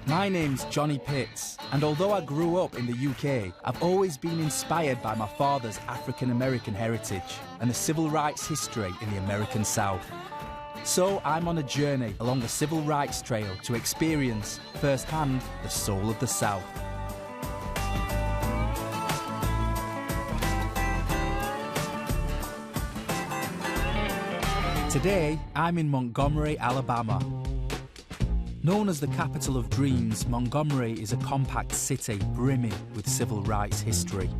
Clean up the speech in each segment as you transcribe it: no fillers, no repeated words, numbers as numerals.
My name's Johny Pitts, and although I grew up in the UK, I've always been inspired by my father's African-American heritage and the civil rights history in the American South. So I'm on a journey along the civil rights trail to experience firsthand the soul of the South. Today, I'm in Montgomery, Alabama. Known as the capital of dreams, Montgomery is a compact city brimming with civil rights history.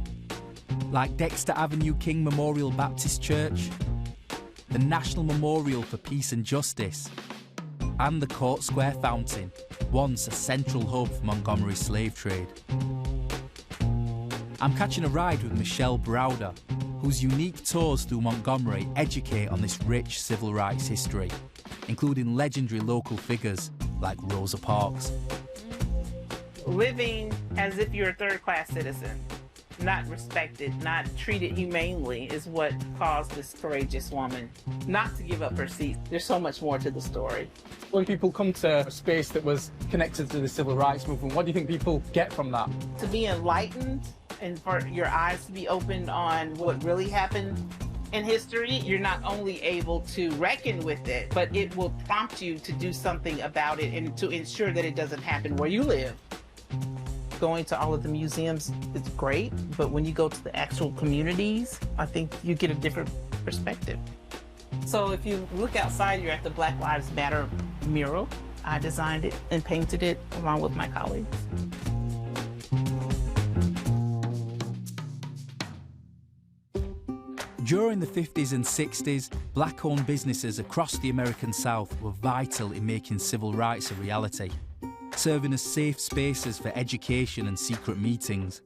Like Dexter Avenue King Memorial Baptist Church, the National Memorial for Peace and Justice, and the Court Square Fountain, once a central hub for Montgomery's slave trade. I'm catching a ride with Michelle Browder, whose unique tours through Montgomery educate on this rich civil rights history, including legendary local figures like Rosa Parks. Living as if you're a third-class citizen, not respected, not treated humanely, is what caused this courageous woman not to give up her seat. There's so much more to the story. When people come to a space that was connected to the civil rights movement, what do you think people get from that? To be enlightened and for your eyes to be opened on what really happened in history, you're not only able to reckon with it, but it will prompt you to do something about it and to ensure that it doesn't happen where you live. Going to all of the museums is great, but when you go to the actual communities, I think you get a different perspective. So if you look outside, you're at the Black Lives Matter mural. I designed it and painted it along with my colleagues. During the 50s and 60s, black-owned businesses across the American South were vital in making civil rights a reality, serving as safe spaces for education and secret meetings.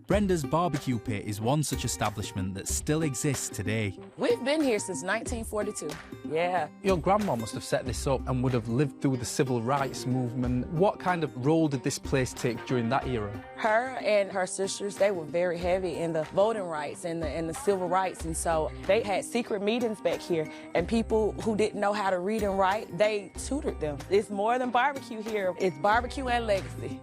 Brenda's Barbecue Pit is one such establishment that still exists today. We've been here since 1942, yeah. Your grandma must have set this up and would have lived through the civil rights movement. What kind of role did this place take during that era? Her and her sisters, they were very heavy in the voting rights and the civil rights, and so they had secret meetings back here, and people who didn't know how to read and write, they tutored them. It's more than barbecue here. It's barbecue and legacy.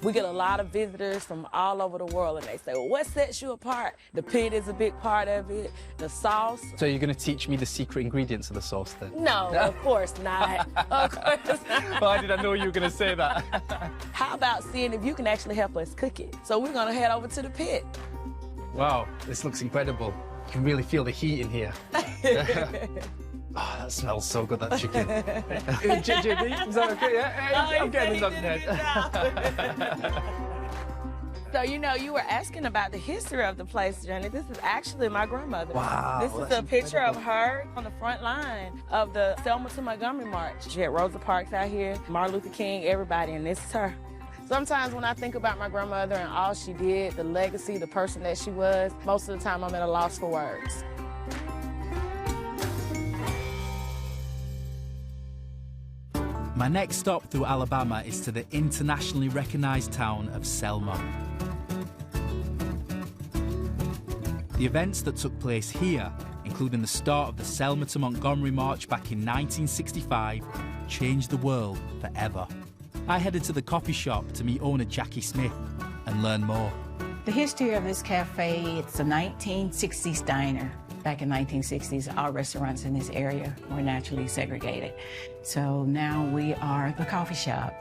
We get a lot of visitors from all over the world, and they say, well, what sets you apart? The pit is a big part of it, the sauce. So you're going to teach me the secret ingredients of the sauce then? No, of course not. Of course not. Why did I know you were going to say that? How about seeing if you can actually help us cook it? So we're going to head over to the pit. Wow, this looks incredible. You can really feel the heat in here. Oh, that smells so good, that chicken. JB, is that okay? Yeah, I'm getting this on head. So, you know, you were asking about the history of the place, Johnny. This is actually my grandmother. Wow. This is a picture of her on the front line of the Selma to Montgomery March. She had Rosa Parks out here, Martin Luther King, everybody, and this is her. Sometimes when I think about my grandmother and all she did, the legacy, the person that she was, most of the time I'm at a loss for words. My next stop through Alabama is to the internationally recognised town of Selma. The events that took place here, including the start of the Selma to Montgomery March back in 1965, changed the world forever. I headed to the coffee shop to meet owner Jackie Smith and learn more. The history of this cafe, it's a 1960s diner. Back in the 1960s, all restaurants in this area were naturally segregated. So now we are the coffee shop.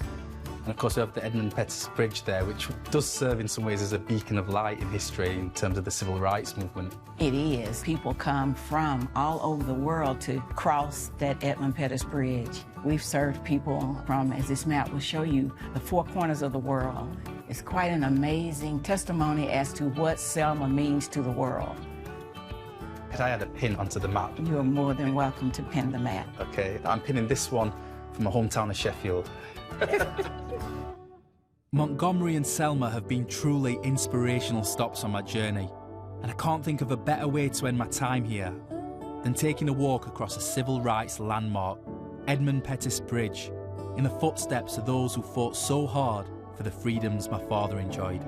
And of course we have the Edmund Pettus Bridge there, which does serve in some ways as a beacon of light in history in terms of the civil rights movement. It is. People come from all over the world to cross that Edmund Pettus Bridge. We've served people from, as this map will show you, the four corners of the world. It's quite an amazing testimony as to what Selma means to the world. Could I add a pin onto the map? You are more than welcome to pin the map. Okay, I'm pinning this one from my hometown of Sheffield. Montgomery and Selma have been truly inspirational stops on my journey, and I can't think of a better way to end my time here than taking a walk across a civil rights landmark, Edmund Pettus Bridge, in the footsteps of those who fought so hard for the freedoms my father enjoyed.